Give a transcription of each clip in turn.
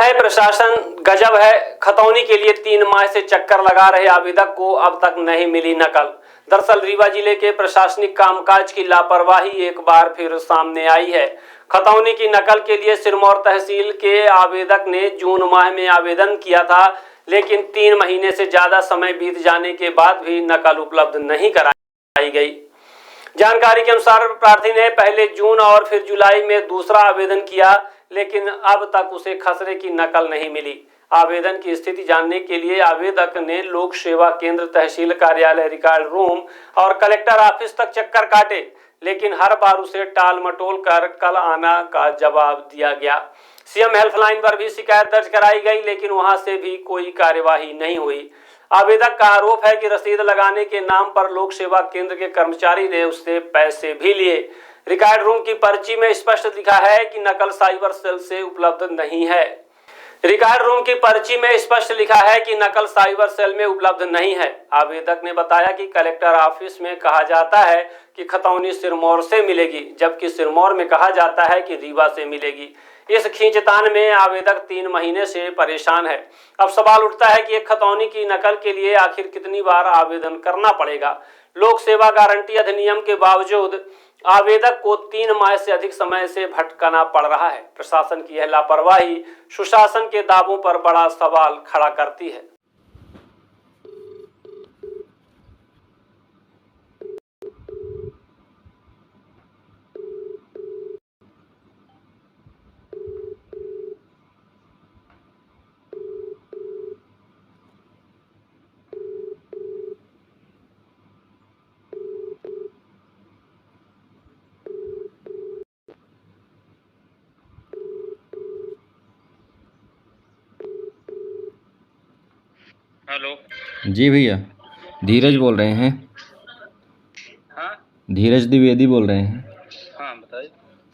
है प्रशासन गजब है। खतौनी के लिए 3 माह से चक्कर लगा रहे आवेदक को अब तक नहीं मिली नकल। दरअसल रीवा जिले के प्रशासनिक कामकाज की लापरवाही एक बार फिर सामने आई है। खतौनी की नकल के लिए सिरमौर तहसील के आवेदक ने जून माह में आवेदन किया था, लेकिन 3 महीने से ज्यादा समय बीत जाने के बाद भी नकल उपलब्ध नहीं कराई गई। जानकारी के अनुसार प्रार्थी ने पहले जून और फिर जुलाई में दूसरा आवेदन किया, लेकिन अब तक उसे खसरे की नकल नहीं मिली। आवेदन की स्थिति जानने के लिए आवेदक ने लोक सेवा केंद्र, तहसील कार्यालय, रिकॉर्ड रूम और कलेक्टर ऑफिस तक चक्कर काटे, लेकिन हर बार उसे टाल मटोल कर कल आना का जवाब दिया गया। सीएम हेल्पलाइन पर भी शिकायत दर्ज कराई गई, लेकिन वहां से भी कोई कार्यवाही नहीं हुई। आवेदक का आरोप है कि रसीद लगाने के नाम पर लोक सेवा केंद्र के कर्मचारी ने उससे पैसे भी लिए। रिकॉर्ड रूम की पर्ची में स्पष्ट लिखा है कि नकल साइबर सेल से उपलब्ध नहीं है। रिकॉर्ड रूम की पर्ची में स्पष्ट लिखा है कि नकल साइबर सेल में उपलब्ध नहीं है। आवेदक ने बताया कि कलेक्टर ऑफिस में कहा जाता है कि खतौनी सिरमौर से मिलेगी, जबकि सिरमौर में कहा जाता है कि रीवा से मिलेगी। इस खींचतान में आवेदक 3 महीने से परेशान है। अब सवाल उठता है कि एक खतौनी की नकल के लिए आखिर कितनी बार आवेदन करना पड़ेगा। लोक सेवा गारंटी अधिनियम के बावजूद आवेदक को 3 माह से अधिक समय से भटकना पड़ रहा है। प्रशासन की यह लापरवाही सुशासन के दावों पर बड़ा सवाल खड़ा करती है। हेलो जी भैया, धीरज बोल रहे हैं। हाँ धीरज द्विवेदी बोल रहे हैं। हाँ बताइए।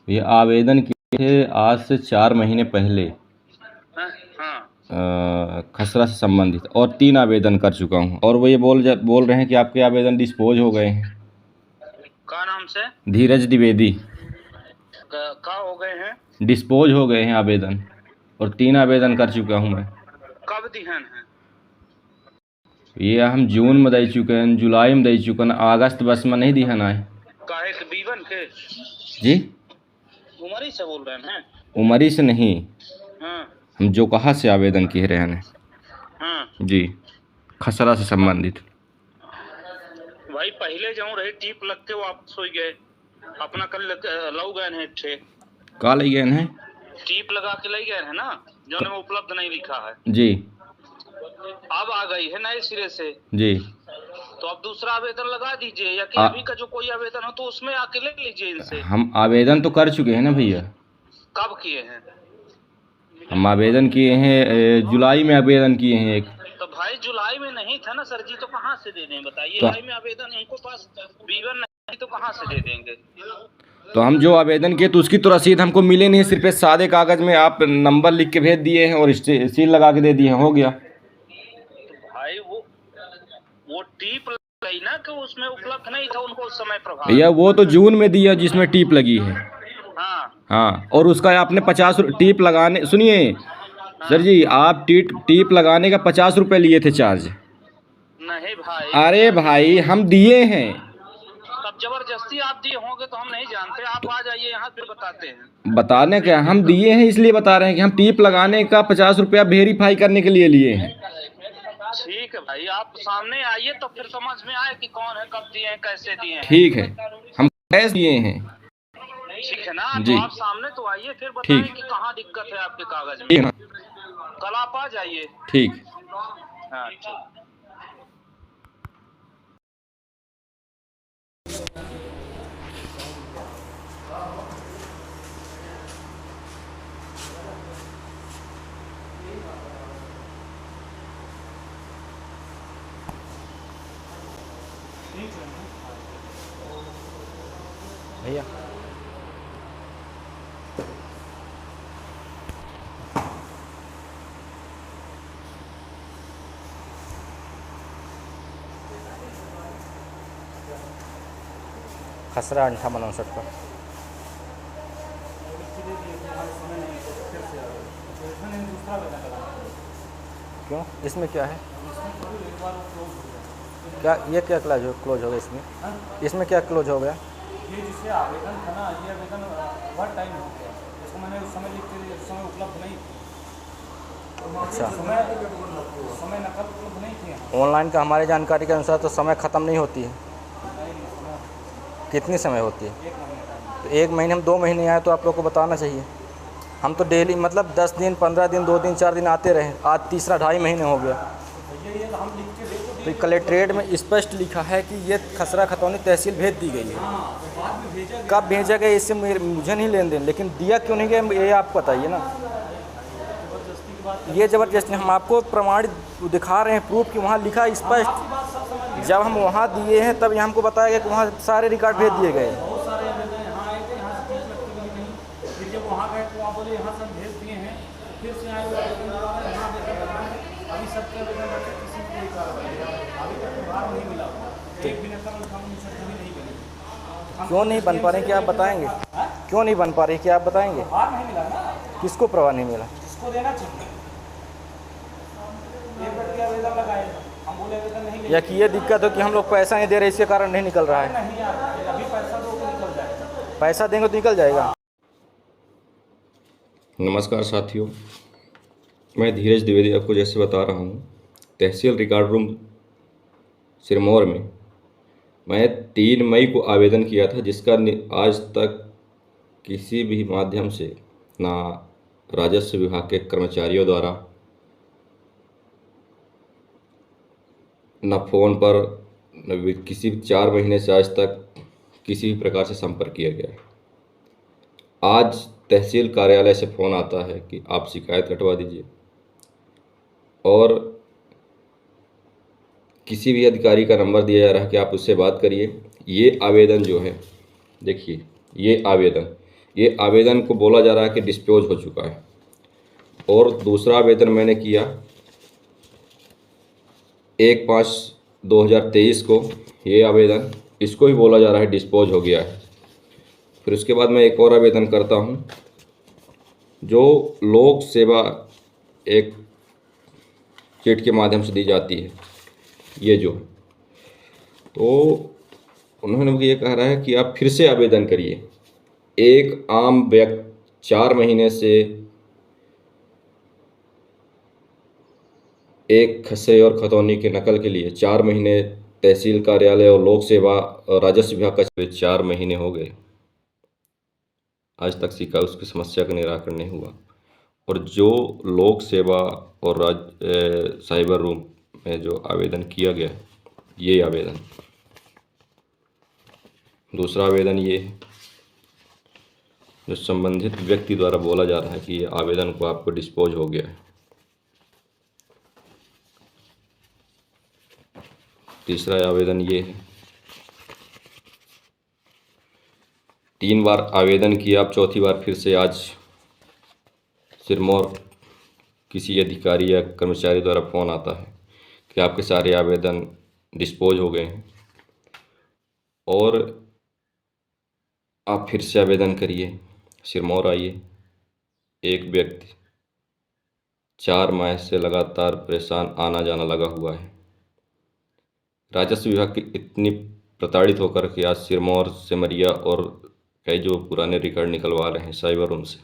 ये आवेदन किए थे आज से 4 महीने पहले हाँ हाँ खसरा से संबंधित, और 3 आवेदन कर चुका हूँ, और वो ये बोल रहे हैं कि आपके आवेदन डिस्पोज हो गए हैं। का नाम से? धीरज द्विवेदी। का हो गए हैं? डिस्पोज हो गए हैं आवेदन, और 3 आवेदन कर चुका हूँ मैं। कब दिहन है? ये हम जून में दे चुके हैं, जुलाई में दे चुके हैं, अगस्त बस में नहीं दिहन आए। काहे के बीवन के? जी, उमरी से बोल रहे हैं? उमरी से नहीं, हाँ हम जो कहा से आवेदन किए रहे हैं। हाँ जी, खसरा से संबंधित। भाई पहले जाऊँ रहे टीप लग के वापस हो गए अपना कल लौ गए हैं ठे का ले गए हैं? टीप लगा के ले गए हैं ना, जो में उपलब्ध नहीं लिखा है। जी, अब आ गई है नए सिरे से। जी, तो अब दूसरा आवेदन लगा दीजिए, या कि अभी का जो कोई आवेदन हो तो उसमें आके ले लीजिए इनसे। हम आवेदन तो कर चुके हैं ना भैया। कब किए हैं? हम आवेदन किए हैं, जुलाई में आवेदन किए हैं एक। तो भाई जुलाई में नहीं था ना सर जी, तो कहाँ से दे दें बताइए? तो जुलाई में आवेदन इनको पास बीवन नहीं तो कहाँ से दे देंगे? तो हम जो आवेदन किए तो उसकी तो रसीद हमको मिले नहीं, सिर्फ सादे कागज में आप नंबर लिख के भेज दिए हैं और सील लगा के दे दिए हैं, हो गया। भाई वो टीप लगी ना कि उसमें उपलब्ध नहीं था उनको उस समय प्रभाव। भैया वो तो जून में दिया जिसमें टीप लगी है। हाँ हाँ, और उसका आपने 50 टीप लगाने, सुनिए सर जी, आप टीप लगाने का 50 रुपये लिए थे चार्ज। नहीं भाई। अरे भाई हम दिए हैं। तब जबरदस्ती आप दिए होंगे तो हम नहीं जानते। आप आ जाइए यहाँ फिर बताते हैं। बताने क्या, हम दिए हैं इसलिए बता रहे हैं कि हम टीप लगाने का 50 रुपया वेरीफाई करने के लिए लिए हैं। ठीक है भाई, आप सामने आइए तो फिर समझ में आए कि कौन है, कब दिए हैं, कैसे दिए हैं। ठीक है, हम कैसे दिए हैं। ठीक है ना, जी, तो आप सामने तो आइए फिर बताएं कि कहाँ दिक्कत है आपके कागज में। कल आप आ जाइए। ठीक। हाँ ठीक। भैया खसरा 5859 का। दूसरा आवेदन लगाना है। क्यों, इसमें क्या है? इसमें थोड़ी एक बार वो क्लोज हो गया। क्या ये क्या क्लोज हो गया इसमें? हाँ? इसमें क्या क्लोज हो गया? ये जिससे आवेदन था ना, ये आवेदन बहुत टाइम हो गया, इसको मैंने उस समय लिख के उस समय उपलब्ध नहीं थी। अच्छा, समय नकल उपलब्ध नहीं थी यहाँ। ऑनलाइन का हमारी जानकारी के अनुसार तो समय ख़त्म नहीं होती है। नहीं, समय कितनी समय होती है? 1 महीने टाइम। तो 1 महीने हम 2 महीने आए तो आप लोग को बताना चाहिए। हम तो डेली मतलब 10 दिन 15 दिन 2 दिन 4 दिन आते रहे, आज तीसरा 2.5 महीने हो गया। भैया ये तो हम लिख के देखो, तो कलेक्ट्रेट में स्पष्ट लिखा है कि ये खसरा खतौनी तहसील भेज दी गई है। हाँ, तो बाद में भेजा गया। कब भेजा गया इससे मुझे नहीं लेन देन, लेकिन दिया क्यों नहीं गया ये आप बताइए ना। जबरदस्ती की बात। ये ज़बरदस्ती, हम आपको प्रमाणित दिखा रहे हैं, प्रूफ कि वहाँ लिखा स्पष्ट। आपकी बात सब समझ। जब हम वहाँ दिए हैं तब यहाँ हमको बताया गया कि वहाँ सारे रिकॉर्ड भेज दिए गए। बहुत सारे आवेदन यहाँ आए थे, यहाँ से 30 लाख की मिली नहीं। फिर जब वहाँ गए तो वहाँ बोले यहाँ से हम भेज दिए हैं, फिर से आए हुए आवेदन दोबारा यहाँ आवेदन करना है। अभी सबके आवेदन बचे, किसी को कोई कार्रवाई नहीं। अभी तक व्यवहार नहीं मिला, एक भी नकल कानून से कभी नहीं बनी। क्यों नहीं बन पा रहे क्या आप बताएंगे? क्यों नहीं बन पा रही क्या आप बताएंगे? व्यवहार नहीं मिला ना, किसको प्रवाह नहीं मिला? जिसको देना चाहिए। एक व्यक्ति आवेदन लगाए, हम बोले आवेदन नहीं या कि ये दिक्कत हो कि हम लोग पैसा नहीं दे रहे इसके कारण नहीं निकल रहा है? नहीं यार, अभी पैसा दो तो निकल जाएगा। पैसा देंगे तो निकल जाएगा। नमस्कार साथियों, मैं धीरज द्विवेदी आपको जैसे बता रहा हूँ, तहसील रिकॉर्ड रूम सिरमौर में मैं 3 मई को आवेदन किया था, जिसका आज तक किसी भी माध्यम से ना राजस्व विभाग के कर्मचारियों द्वारा, न फ़ोन पर, न किसी 4 महीने से आज तक किसी भी प्रकार से संपर्क किया गया है। आज तहसील कार्यालय से फ़ोन आता है कि आप शिकायत कटवा दीजिए, और किसी भी अधिकारी का नंबर दिया जा रहा है कि आप उससे बात करिए। ये आवेदन जो है, देखिए ये आवेदन को बोला जा रहा है कि डिस्पोज हो चुका है। और दूसरा आवेदन मैंने किया 1/5/2023 को, ये आवेदन, इसको भी बोला जा रहा है डिस्पोज हो गया है। फिर उसके बाद मैं एक और आवेदन करता हूँ जो लोक सेवा एक चिट के माध्यम से दी जाती है, ये जो, तो उन्होंने मुझे ये कह रहा है कि आप फिर से आवेदन करिए। एक आम व्यक्ति 4 महीने से एक खसरे और खतौनी के नकल के लिए 4 महीने तहसील कार्यालय और लोक सेवा और राजस्व विभाग का 4 महीने हो गए, आज तक उसकी समस्या का निराकरण नहीं हुआ। और जो लोक सेवा और साइबर रूम में जो आवेदन किया गया, ये आवेदन, दूसरा आवेदन ये है जो संबंधित व्यक्ति द्वारा बोला जा रहा है कि ये आवेदन को आपको डिस्पोज हो गया है। तीसरा आवेदन ये है, 3 बार आवेदन किया, अब चौथी बार फिर से आज सिरमौर किसी अधिकारी या कर्मचारी द्वारा फ़ोन आता है कि आपके सारे आवेदन डिस्पोज हो गए हैं और आप फिर से आवेदन करिए, सिरमौर आइए। एक व्यक्ति 4 माह से लगातार परेशान आना जाना लगा हुआ है। राजस्व विभाग की इतनी प्रताड़ित होकर के आज सिरमौर, सिमरिया और कई जो पुराने रिकॉर्ड निकलवा रहे हैं साइबर रूम से,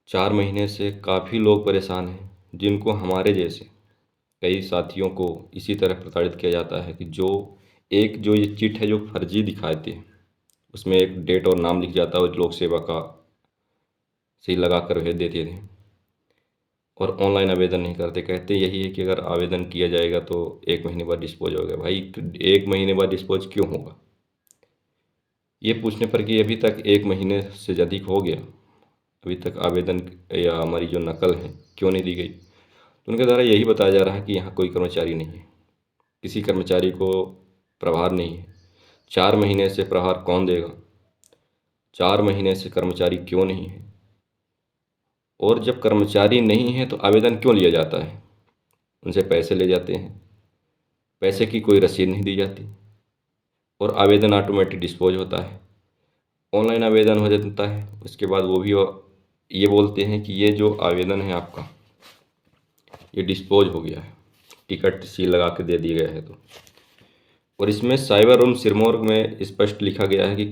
4 महीने से काफ़ी लोग परेशान हैं, जिनको हमारे जैसे कई साथियों को इसी तरह प्रताड़ित किया जाता है कि जो ये चिट है जो फर्जी दिखाते हैं, उसमें एक डेट और नाम लिख जाता है, लोक सेवा का सील लगा कर भेज देते थे और ऑनलाइन आवेदन नहीं करते। कहते यही है कि अगर आवेदन किया जाएगा तो 1 महीने बाद डिस्पोज होगा। भाई 1 महीने बाद डिस्पोज क्यों होगा? ये पूछने पर कि अभी तक 1 महीने से अधिक हो गया, अभी तक आवेदन या हमारी जो नकल है क्यों नहीं दी गई, तो उनके द्वारा यही बताया जा रहा है कि यहाँ कोई कर्मचारी नहीं है, किसी कर्मचारी को प्रभार नहीं है। 4 महीने से प्रभार कौन देगा? 4 महीने से कर्मचारी क्यों नहीं है? और जब कर्मचारी नहीं है तो आवेदन क्यों लिया जाता है? उनसे पैसे ले जाते हैं, पैसे की कोई रसीद नहीं दी जाती और आवेदन ऑटोमेटिक डिस्पोज होता है। ऑनलाइन आवेदन हो जाता है, उसके बाद वो भी ये बोलते हैं कि ये जो आवेदन है आपका ये डिस्पोज हो गया है, टिकट सील लगा के दे दिया गया है। तो और इसमें साइबर रूम सिरमौर में स्पष्ट लिखा गया है कि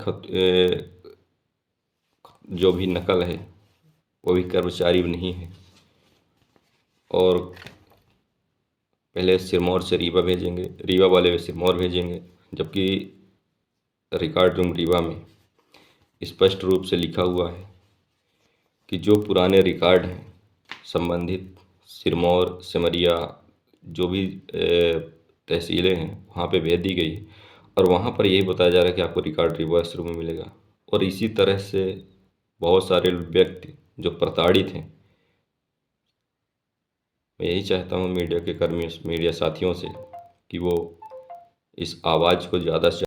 जो भी नकल है वो भी कर्मचारी नहीं है, और पहले सिरमौर से रीवा भेजेंगे, रीवा वाले सिरमौर भेजेंगे, जबकि रिकॉर्ड रूम रीवा में स्पष्ट रूप से लिखा हुआ है कि जो पुराने रिकॉर्ड हैं संबंधित सिरमौर, सिमरिया, जो भी तहसीलें हैं वहाँ पे भेज दी गई, और वहाँ पर यही बताया जा रहा है कि आपको रिकॉर्ड रीवा रूम में मिलेगा। और इसी तरह से बहुत सारे व्यक्ति जो प्रताड़ित हैं, मैं यही चाहता हूँ मीडिया के कर्मियों, मीडिया साथियों से कि वो इस आवाज़ को ज़्यादा से